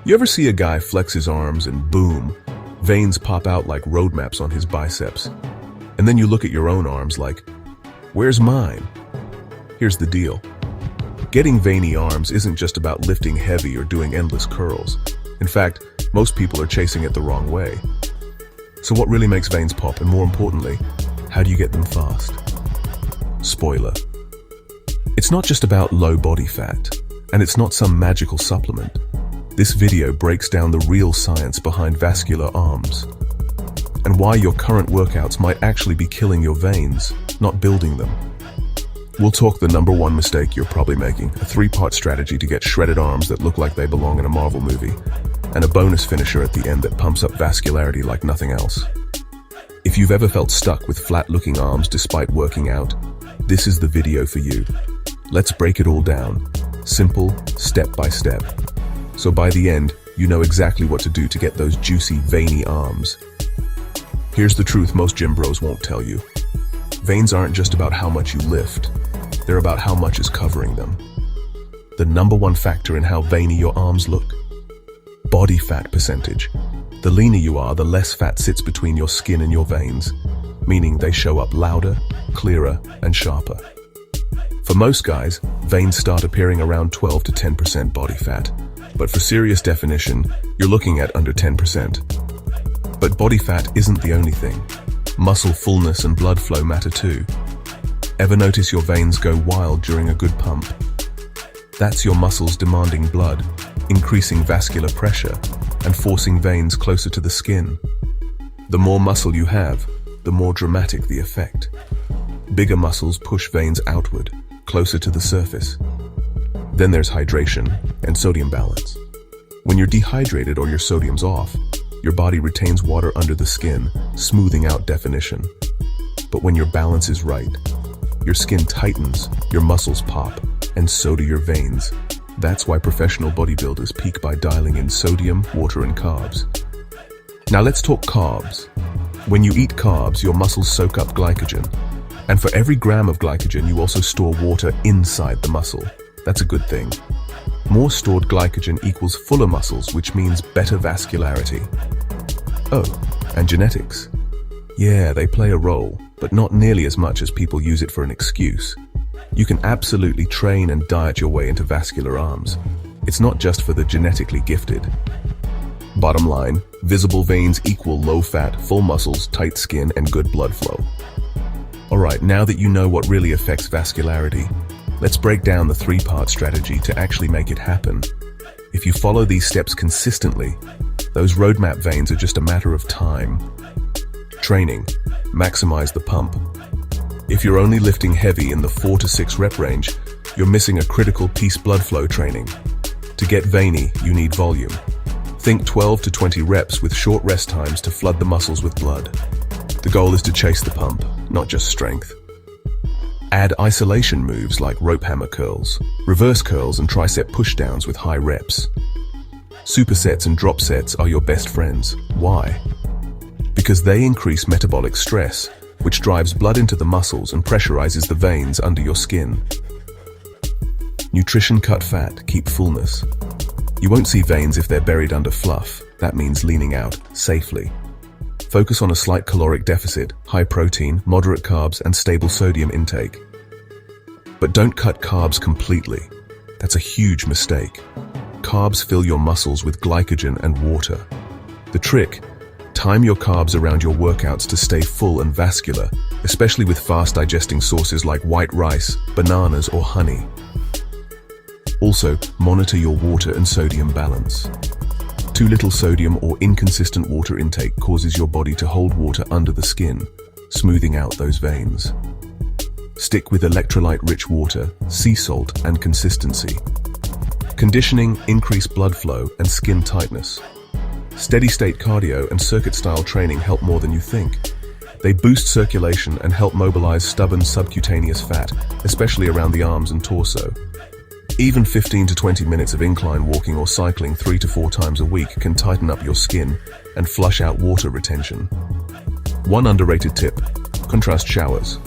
You ever see a guy flex his arms and boom, veins pop out like road maps on his biceps? And then you look at your own arms like, where's mine? Here's the deal. Getting veiny arms isn't just about lifting heavy or doing endless curls. In fact, most people are chasing it the wrong way. So what really makes veins pop, and more importantly, how do you get them fast? Spoiler. It's not just about low body fat, and it's not some magical supplement. This video breaks down the real science behind vascular arms, and why your current workouts might actually be killing your veins, not building them. We'll talk the number one mistake you're probably making, a 3-part strategy to get shredded arms that look like they belong in a Marvel movie, and a bonus finisher at the end that pumps up vascularity like nothing else. If you've ever felt stuck with flat-looking arms despite working out, this is the video for you. Let's break it all down, simple, step by step. So by the end, you know exactly what to do to get those juicy, veiny arms. Here's the truth most gym bros won't tell you. Veins aren't just about how much you lift, they're about how much is covering them. The number one factor in how veiny your arms look: body fat percentage. The leaner you are, the less fat sits between your skin and your veins, meaning they show up louder, clearer, and sharper. For most guys, veins start appearing around 12 to 10% body fat, but for serious definition, you're looking at under 10%. But body fat isn't the only thing. Muscle fullness and blood flow matter too. Ever notice your veins go wild during a good pump? That's your muscles demanding blood, increasing vascular pressure, and forcing veins closer to the skin. The more muscle you have, the more dramatic the effect. Bigger muscles push veins outward, closer to the surface. Then there's hydration and sodium balance. When you're dehydrated or your sodium's off, your body retains water under the skin, smoothing out definition. But when your balance is right, your skin tightens, your muscles pop, and so do your veins. That's why professional bodybuilders peak by dialing in sodium, water, and carbs. Now let's talk carbs. When you eat carbs, your muscles soak up glycogen. And for every gram of glycogen, you also store water inside the muscle. That's a good thing. More stored glycogen equals fuller muscles, which means better vascularity. Oh, and genetics. Yeah, they play a role, but not nearly as much as people use it for an excuse. You can absolutely train and diet your way into vascular arms. It's not just for the genetically gifted. Bottom line, visible veins equal low fat, full muscles, tight skin, and good blood flow. Alright, now that you know what really affects vascularity, let's break down the 3-part strategy to actually make it happen. If you follow these steps consistently, those roadmap veins are just a matter of time. Training. Maximize the pump. If you're only lifting heavy in the 4 to 6 rep range, you're missing a critical piece: blood flow training. To get veiny, you need volume. Think 12 to 20 reps with short rest times to flood the muscles with blood. The goal is to chase the pump, not just strength. Add isolation moves like rope hammer curls, reverse curls, and tricep pushdowns with high reps. Supersets and drop sets are your best friends. Why? Because they increase metabolic stress, which drives blood into the muscles and pressurizes the veins under your skin. Nutrition: cut fat, keep fullness. You won't see veins if they're buried under fluff. That means leaning out safely. Focus on a slight caloric deficit, high protein, moderate carbs, and stable sodium intake. But don't cut carbs completely. That's a huge mistake. Carbs fill your muscles with glycogen and water. The trick: time your carbs around your workouts to stay full and vascular, especially with fast-digesting sources like white rice, bananas, or honey. Also, monitor your water and sodium balance. Too little sodium or inconsistent water intake causes your body to hold water under the skin, smoothing out those veins. Stick with electrolyte-rich water, sea salt, and consistency. Conditioning: increase blood flow and skin tightness. Steady-state cardio and circuit-style training help more than you think. They boost circulation and help mobilize stubborn subcutaneous fat, especially around the arms and torso. Even 15 to 20 minutes of incline walking or cycling 3 to 4 times a week can tighten up your skin and flush out water retention. One underrated tip: contrast showers.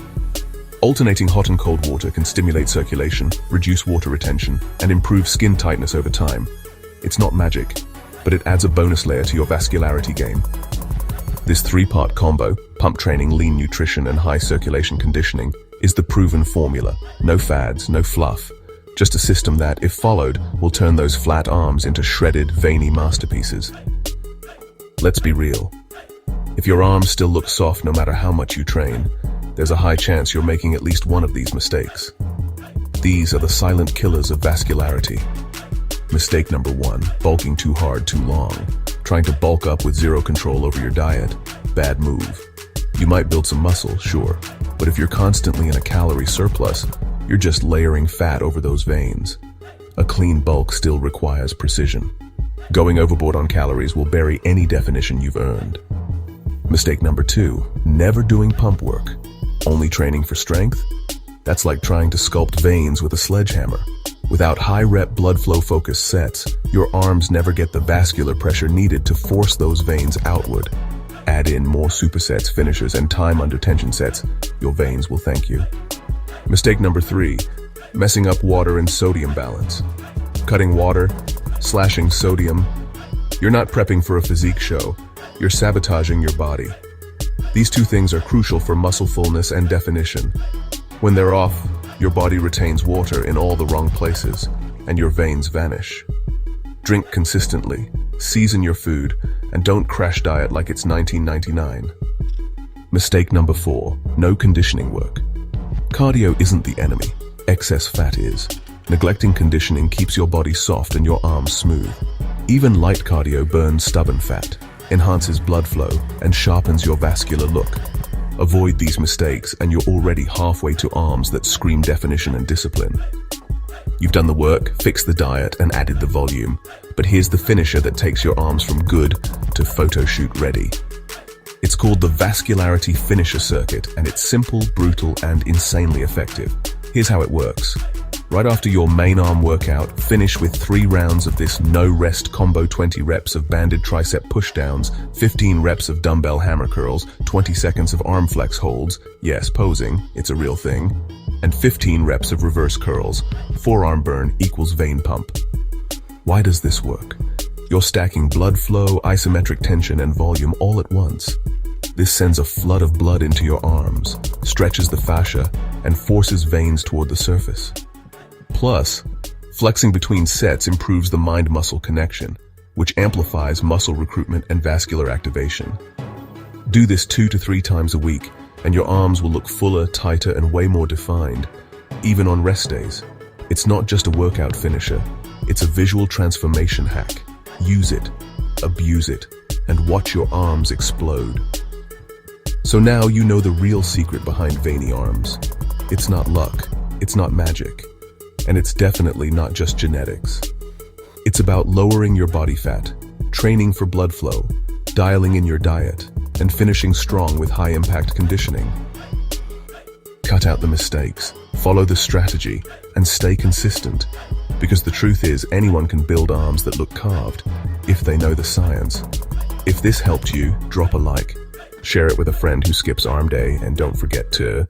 Alternating hot and cold water can stimulate circulation, reduce water retention, and improve skin tightness over time. It's not magic, but it adds a bonus layer to your vascularity game. This three-part combo, pump training, lean nutrition, and high circulation conditioning, is the proven formula. No fads, no fluff. Just a system that, if followed, will turn those flat arms into shredded, veiny masterpieces. Let's be real. If your arms still look soft no matter how much you train, there's a high chance you're making at least one of these mistakes. These are the silent killers of vascularity. Mistake number 1, bulking too hard too long. Trying to bulk up with zero control over your diet. Bad move. You might build some muscle, sure, but if you're constantly in a calorie surplus, you're just layering fat over those veins. A clean bulk still requires precision. Going overboard on calories will bury any definition you've earned. Mistake number 2, never doing pump work. Only training for strength? That's like trying to sculpt veins with a sledgehammer. Without high-rep blood flow focused sets, your arms never get the vascular pressure needed to force those veins outward. Add in more supersets, finishers, and time under tension sets, your veins will thank you. Mistake number 3, messing up water and sodium balance. Cutting water, slashing sodium. You're not prepping for a physique show, you're sabotaging your body. These two things are crucial for muscle fullness and definition. When they're off, your body retains water in all the wrong places, and your veins vanish. Drink consistently, season your food, and don't crash diet like it's 1999. Mistake number 4, no conditioning work. Cardio isn't the enemy, excess fat is. Neglecting conditioning keeps your body soft and your arms smooth. Even light cardio burns stubborn fat, enhances blood flow, and sharpens your vascular look. Avoid these mistakes and you're already halfway to arms that scream definition and discipline. You've done the work, fixed the diet, and added the volume, but here's the finisher that takes your arms from good to photo shoot ready. It's called the vascularity finisher circuit, and it's simple, brutal, and insanely effective. Here's how it works. Right after your main arm workout, finish with 3 rounds of this no-rest combo: 20 reps of banded tricep pushdowns, 15 reps of dumbbell hammer curls, 20 seconds of arm flex holds, yes, posing, it's a real thing, and 15 reps of reverse curls. Forearm burn equals vein pump. Why does this work? You're stacking blood flow, isometric tension, and volume all at once. This sends a flood of blood into your arms, stretches the fascia, and forces veins toward the surface. Plus, flexing between sets improves the mind-muscle connection, which amplifies muscle recruitment and vascular activation. Do this 2 to 3 times a week, and your arms will look fuller, tighter, and way more defined, even on rest days. It's not just a workout finisher, it's a visual transformation hack. Use it, abuse it, and watch your arms explode. So now you know the real secret behind veiny arms. It's not luck, it's not magic. And it's definitely not just genetics. It's about lowering your body fat, training for blood flow, dialing in your diet, and finishing strong with high-impact conditioning. Cut out the mistakes, follow the strategy, and stay consistent. Because the truth is, anyone can build arms that look carved, if they know the science. If this helped you, drop a like, share it with a friend who skips arm day, and don't forget to